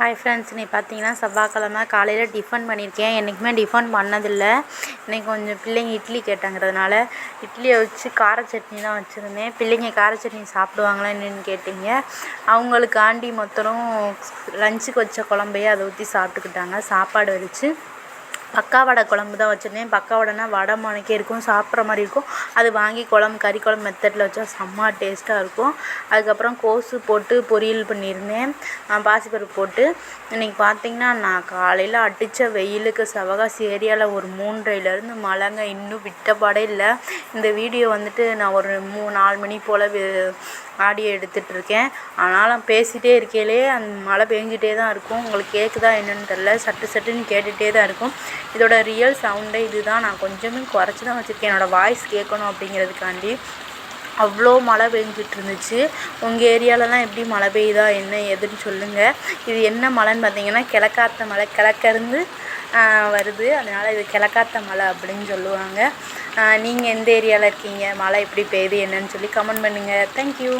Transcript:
Hi friends, இன்றைக்கி பார்த்தீங்கன்னா செவ்வாய்க்கிழமை காலையில் டிஃபன் பண்ணியிருக்கேன். என்றைக்குமே டிஃபன் பண்ணதில்லை. இன்றைக்கி கொஞ்சம் பிள்ளைங்க இட்லி கேட்டாங்கிறதுனால இட்லியை வச்சு கார சட்னி தான் வச்சுருந்தேன். பிள்ளைங்க கார சட்னி சாப்பிடுவாங்களா என்னென்னு கேட்டிங்க. அவங்களுக்காண்டி மொத்தம் லஞ்சுக்கு வச்ச குழம்பையே அதை ஊற்றி சாப்பிட்டுக்கிட்டாங்க. சாப்பாடு வச்சு பக்காவடை குழம்பு தான் வச்சுருந்தேன். பக்காவடைனா வடை மாணிக்கே இருக்கும், சாப்பிட்ற மாதிரி இருக்கும். அது வாங்கி கறி குழம்பு மெத்தடில் வச்சா செம்ம டேஸ்ட்டாக இருக்கும். அதுக்கப்புறம் கோஸு போட்டு பொரியல் பண்ணியிருந்தேன், பாசிப்பருப்பு போட்டு. இன்றைக்கி பார்த்திங்கன்னா நான் காலையில் அடித்த வெயிலுக்கு சிவகாசி ஏரியாவில் ஒரு 3:30லேருந்து மழைங்க, இன்னும் விட்டப்பாடே இல்லை. இந்த வீடியோ வந்துட்டு நான் ஒரு 4 மணி போல் ஆடியோ எடுத்துகிட்ருக்கேன். ஆனாலும் பேசிகிட்டே இருக்கையிலே அந்த மழை பெஞ்சிட்டே தான் இருக்கும். உங்களுக்கு கேட்குதா என்னென்னு தெரில, சட்டுன்னு கேட்டுகிட்டே தான் இருக்கும். இதோட ரியல் சவுண்டே இது தான். நான் கொஞ்சமே குறைச்சி தான் வச்சுருக்கேன், என்னோடய வாய்ஸ் கேட்கணும் அப்படிங்கிறதுக்காண்டி. அவ்வளோ மழை பெஞ்சிட்டு இருந்துச்சு. உங்கள் ஏரியாலலாம் எப்படி மழை பெய்யுதா என்ன ஏதுன்னு சொல்லுங்கள். இது என்ன மழைன்னு பார்த்தீங்கன்னா கிழக்காத்த மழை, கிழக்கிருந்து வருது. அதனால் இது கிழக்காத்த மழை அப்படின்னு சொல்லுவாங்க. நீங்கள் எந்த ஏரியாவில் இருக்கீங்க, மழை எப்படி பெய்யுது என்னன்னு சொல்லி கமெண்ட் பண்ணுங்கள். தேங்க்யூ.